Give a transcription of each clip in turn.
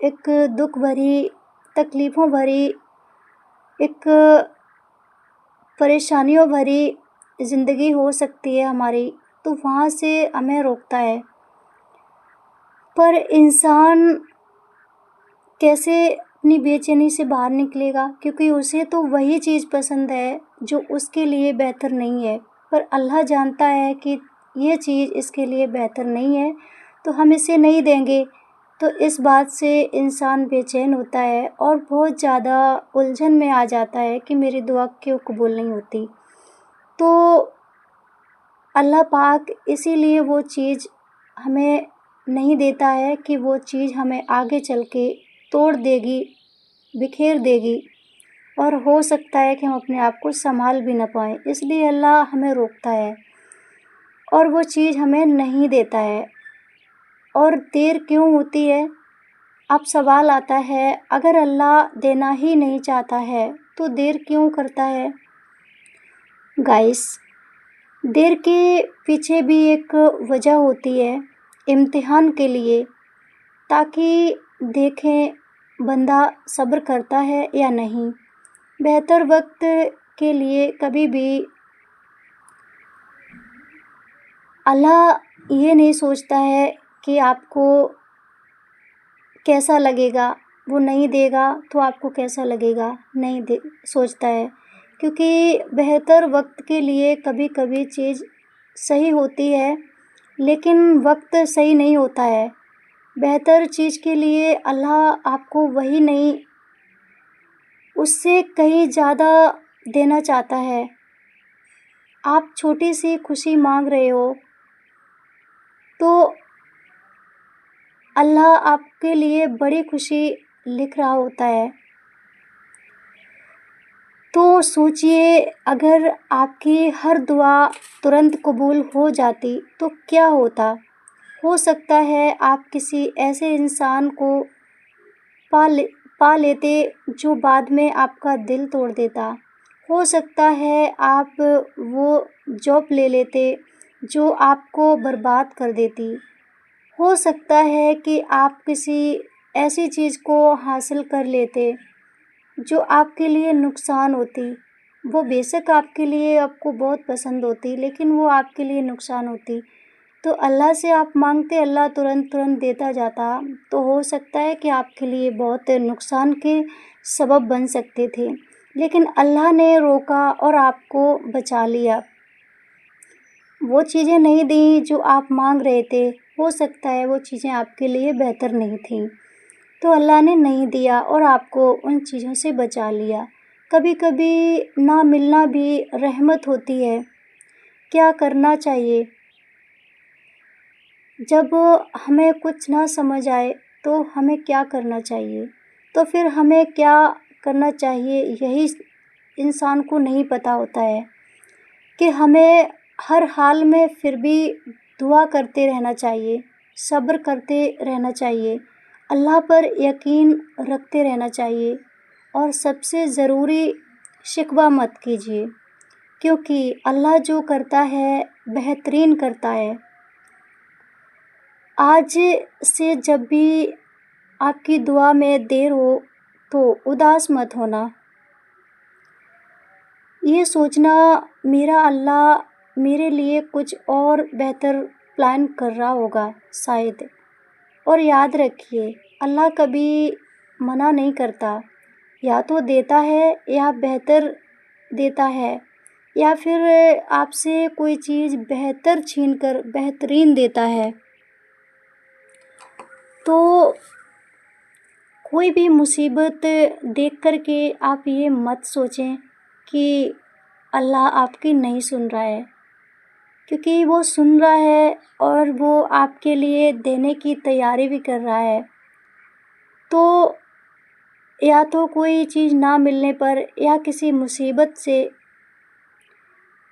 ایک دکھ بھری، تکلیفوں بھری، ایک پریشانیوں بھری زندگی ہو سکتی ہے ہماری، تو وہاں سے ہمیں روکتا ہے۔ پر انسان کیسے اپنی بے چینی سے باہر نکلے گا؟ کیونکہ اسے تو وہی چیز پسند ہے جو اس کے لیے بہتر نہیں ہے، پر اللہ جانتا ہے کہ یہ چیز اس کے لیے بہتر نہیں ہے، تو ہم اسے نہیں دیں گے۔ تو اس بات سے انسان بے چین ہوتا ہے اور بہت زیادہ الجھن میں آ جاتا ہے کہ میری دعا کیوں قبول نہیں ہوتی۔ تو اللہ پاک اسی لیے وہ چیز ہمیں نہیں دیتا ہے کہ وہ چیز ہمیں آگے چل کے توڑ دے گی، بکھیر دے گی، اور ہو سکتا ہے کہ ہم اپنے آپ کو سنبھال بھی نہ پائیں۔ اس لیے اللہ ہمیں روکتا ہے اور وہ چیز ہمیں نہیں دیتا ہے۔ اور دیر کیوں ہوتی ہے؟ اب سوال آتا ہے، اگر اللہ دینا ہی نہیں چاہتا ہے تو دیر کیوں کرتا ہے؟ گائس، دیر کے پیچھے بھی ایک وجہ ہوتی ہے، امتحان کے لیے، تاکہ دیکھیں بندہ صبر کرتا ہے یا نہیں۔ بہتر وقت کے لیے کبھی بھی اللہ یہ نہیں سوچتا ہے کہ آپ کو کیسا لگے گا، وہ نہیں دے گا تو آپ کو کیسا لگے گا، نہیں سوچتا ہے، کیونکہ بہتر وقت کے لیے کبھی کبھی چیز صحیح ہوتی ہے لیکن وقت صحیح نہیں ہوتا ہے۔ بہتر چیز کے لیے اللہ آپ کو وہی نہیں، اس سے کہیں زیادہ دینا چاہتا ہے۔ آپ چھوٹی سی خوشی مانگ رہے ہو تو اللہ آپ کے لیے بڑی خوشی لکھ رہا ہوتا ہے۔ تو سوچئے، اگر آپ کی ہر دعا ترنت قبول ہو جاتی تو کیا ہوتا؟ ہو سکتا ہے آپ کسی ایسے انسان کو پا لیتے جو بعد میں آپ کا دل توڑ دیتا۔ ہو سکتا ہے آپ وہ جاب لے لیتے جو آپ کو برباد کر دیتی۔ ہو سکتا ہے کہ آپ کسی ایسی چیز کو حاصل کر لیتے جو آپ کے لیے نقصان ہوتی۔ وہ بے شک آپ کے لیے، آپ کو بہت پسند ہوتی، لیکن وہ آپ کے لیے نقصان ہوتی۔ تو اللہ سے آپ مانگتے، اللہ ترنت دیتا جاتا، تو ہو سکتا ہے کہ آپ کے لیے بہت نقصان کے سبب بن سکتے تھے، لیکن اللہ نے روکا اور آپ کو بچا لیا۔ وہ چیزیں نہیں دیں جو آپ مانگ رہے تھے، ہو سکتا ہے وہ چیزیں آپ کے لیے بہتر نہیں تھیں، تو اللہ نے نہیں دیا اور آپ کو ان چیزوں سے بچا لیا۔ کبھی کبھی نہ ملنا بھی رحمت ہوتی ہے۔ کیا کرنا چاہیے؟ جب ہمیں کچھ نہ سمجھ آئے تو ہمیں کیا کرنا چاہیے؟ تو پھر ہمیں کیا کرنا چاہیے یہی انسان کو نہیں پتہ ہوتا ہے کہ ہمیں ہر حال میں پھر بھی دعا کرتے رہنا چاہیے، صبر کرتے رہنا چاہیے، اللہ پر یقین رکھتے رہنا چاہیے، اور سب سے ضروری شکوہ مت کیجیے، کیونکہ اللہ جو کرتا ہے بہترین کرتا ہے۔ آج سے جب بھی آپ کی دعا میں دیر ہو تو اداس مت ہونا، یہ سوچنا میرا اللہ میرے لیے کچھ اور بہتر پلان کر رہا ہوگا شاید۔ اور یاد رکھیے، اللہ کبھی منع نہیں کرتا، یا تو دیتا ہے یا بہتر دیتا ہے، یا پھر آپ سے کوئی چیز بہتر چھین کر بہترین دیتا ہے۔ تو کوئی بھی مصیبت دیکھ کر کے آپ یہ مت سوچیں کہ اللہ آپ کی نہیں سن رہا ہے، کیونکہ وہ سن رہا ہے اور وہ آپ کے لیے دینے کی تیاری بھی کر رہا ہے۔ تو یا تو کوئی چیز نہ ملنے پر یا کسی مصیبت سے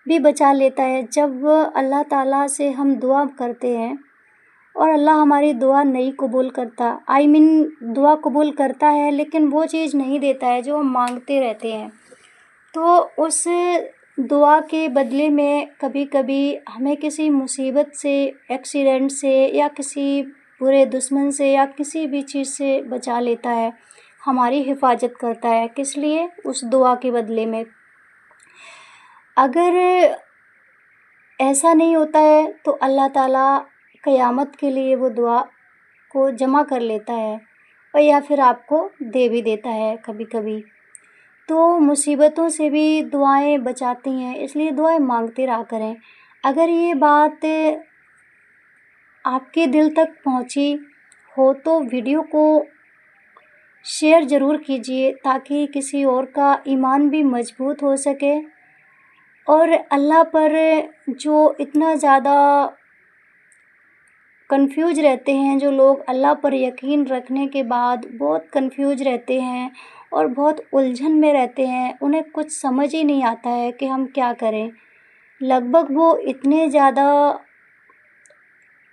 بھی بچا لیتا ہے۔ جب اللہ تعالیٰ سے ہم دعا کرتے ہیں اور اللہ ہماری دعا نہیں قبول کرتا، دعا قبول کرتا ہے لیکن وہ چیز نہیں دیتا ہے جو ہم مانگتے رہتے ہیں، تو اس دعا کے بدلے میں کبھی کبھی ہمیں کسی مصیبت سے، ایکسیڈنٹ سے، یا کسی برے دشمن سے یا کسی بھی چیز سے بچا لیتا ہے، ہماری حفاظت کرتا ہے۔ کس لیے؟ اس دعا کے بدلے میں۔ اگر ایسا نہیں ہوتا ہے تو اللہ تعالیٰ قیامت کے لیے وہ دعا کو جمع کر لیتا ہے، اور یا پھر آپ کو دے بھی دیتا ہے کبھی کبھی۔ تو مصیبتوں سے بھی دعائیں بچاتی ہیں، اس لیے دعائیں مانگتے رہا کریں۔ اگر یہ بات آپ کے دل تک پہنچی ہو تو ویڈیو کو شیئر ضرور کیجیے، تاکہ کسی اور کا ایمان بھی مضبوط ہو سکے، اور اللہ پر جو اتنا زیادہ کنفیوز رہتے ہیں، جو لوگ اللہ پر یقین رکھنے کے بعد بہت کنفیوز رہتے ہیں اور بہت الجھن میں رہتے ہیں، انہیں کچھ سمجھ ہی نہیں آتا ہے کہ ہم کیا کریں۔ لگ بھگ وہ اتنے زیادہ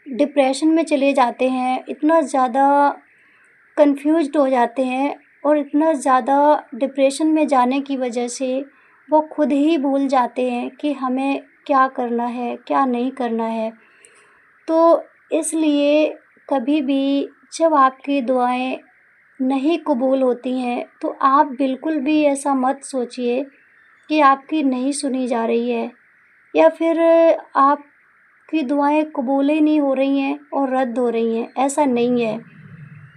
ڈپریشن میں چلے جاتے ہیں، اتنا زیادہ کنفیوزڈ ہو جاتے ہیں، اور اتنا زیادہ ڈپریشن میں جانے کی وجہ سے وہ خود ہی بھول جاتے ہیں کہ ہمیں کیا کرنا ہے، کیا نہیں کرنا ہے۔ تو اس لیے کبھی بھی جب آپ کی دعائیں نہیں قبول ہوتی ہیں تو آپ بالکل بھی ایسا مت سوچیے کہ آپ کی نہیں سنی جا رہی ہے، یا پھر آپ کی دعائیں قبول ہی نہیں ہو رہی ہیں اور رد ہو رہی ہیں۔ ایسا نہیں ہے۔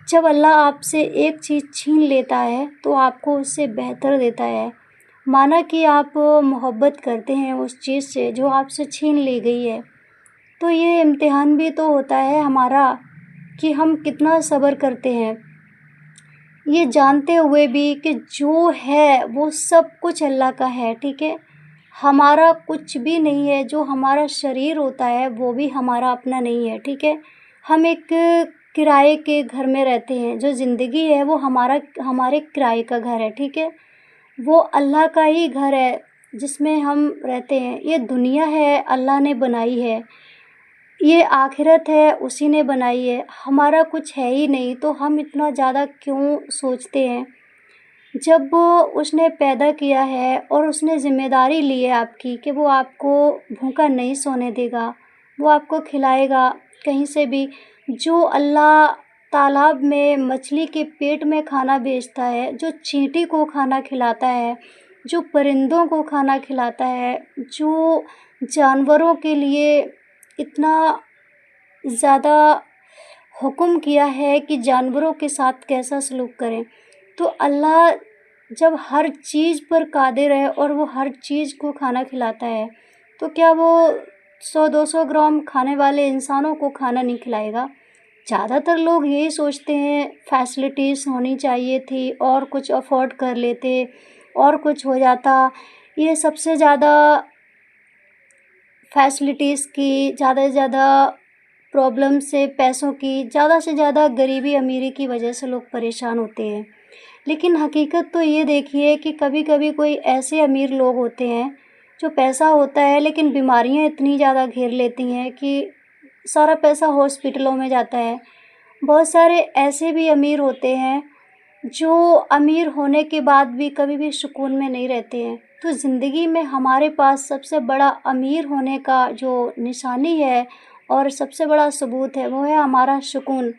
جب اللہ آپ سے ایک چیز چھین لیتا ہے تو آپ کو اس سے بہتر دیتا ہے۔ مانا کہ آپ محبت کرتے ہیں اس چیز سے جو آپ سے چھین لی گئی ہے، تو یہ امتحان بھی تو ہوتا ہے ہمارا کہ ہم کتنا صبر کرتے ہیں، یہ جانتے ہوئے بھی کہ جو ہے وہ سب کچھ اللہ کا ہے، ٹھیک ہے، ہمارا کچھ بھی نہیں ہے۔ جو ہمارا شریر ہوتا ہے وہ بھی ہمارا اپنا نہیں ہے، ٹھیک ہے۔ ہم ایک کرائے کے گھر میں رہتے ہیں، جو زندگی ہے وہ ہمارے کرائے کا گھر ہے، ٹھیک ہے، وہ اللہ کا ہی گھر ہے جس میں ہم رہتے ہیں۔ یہ دنیا ہے اللہ نے بنائی ہے، یہ آخرت ہے اسی نے بنائی ہے، ہمارا کچھ ہے ہی نہیں، تو ہم اتنا زیادہ کیوں سوچتے ہیں؟ جب اس نے پیدا کیا ہے اور اس نے ذمہ داری لی ہے آپ کی کہ وہ آپ کو بھوکا نہیں سونے دے گا، وہ آپ کو کھلائے گا کہیں سے بھی۔ جو اللہ تالاب میں مچھلی کے پیٹ میں کھانا بھیجتا ہے، جو چینٹی کو کھانا کھلاتا ہے، جو پرندوں کو کھانا کھلاتا ہے، جو جانوروں کے لیے اتنا زیادہ حکم کیا ہے کہ جانوروں کے ساتھ کیسا سلوک کریں، تو اللہ جب ہر چیز پر قادر ہے اور وہ ہر چیز کو کھانا کھلاتا ہے، تو کیا وہ 100-200 گرام کھانے والے انسانوں کو کھانا نہیں کھلائے گا؟ زیادہ تر لوگ یہی سوچتے ہیں فیسلٹیز ہونی چاہیے تھی، اور کچھ افورڈ کر لیتے، اور کچھ ہو جاتا۔ یہ سب سے زیادہ فیسلٹیز کی، زیادہ سے زیادہ پرابلم سے، پیسوں کی، زیادہ سے زیادہ غریبی امیری کی وجہ سے لوگ پریشان ہوتے ہیں۔ لیکن حقیقت تو یہ دیکھیے کہ کبھی کبھی کوئی ایسے امیر لوگ ہوتے ہیں جو پیسہ ہوتا ہے لیکن بیماریاں اتنی زیادہ گھیر لیتی ہیں کہ سارا پیسہ ہاسپٹلوں میں جاتا ہے۔ بہت سارے ایسے بھی امیر ہوتے ہیں جو امیر ہونے کے بعد بھی کبھی بھی سکون میں نہیں رہتے ہیں۔ تو زندگی میں ہمارے پاس سب سے بڑا امیر ہونے کا جو نشانی ہے اور سب سے بڑا ثبوت ہے وہ ہے ہمارا سکون۔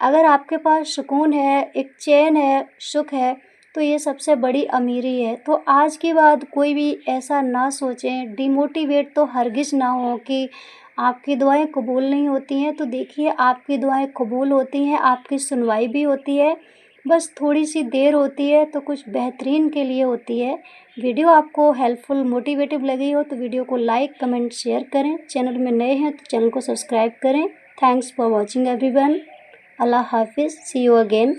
اگر آپ کے پاس سکون ہے، ایک چین ہے، سکھ ہے، تو یہ سب سے بڑی امیری ہے۔ تو آج کے بعد کوئی بھی ایسا نہ سوچیں، ڈی موٹیویٹ تو ہرگز نہ ہو کہ آپ کی دعائیں قبول نہیں ہوتی ہیں۔ تو دیکھیے آپ کی دعائیں قبول ہوتی ہیں، آپ کی سنوائی بھی ہوتی ہے، بس تھوڑی سی دیر ہوتی ہے تو کچھ بہترین کے لیے ہوتی ہے۔ ویڈیو آپ کو ہیلپ فل موٹیویٹیو لگی ہو تو ویڈیو کو لائک کمنٹ شیئر کریں، چینل میں نئے ہیں تو چینل کو سبسکرائب کریں۔ Thanks for watching everyone. Allah حافظ، سی یو اگین۔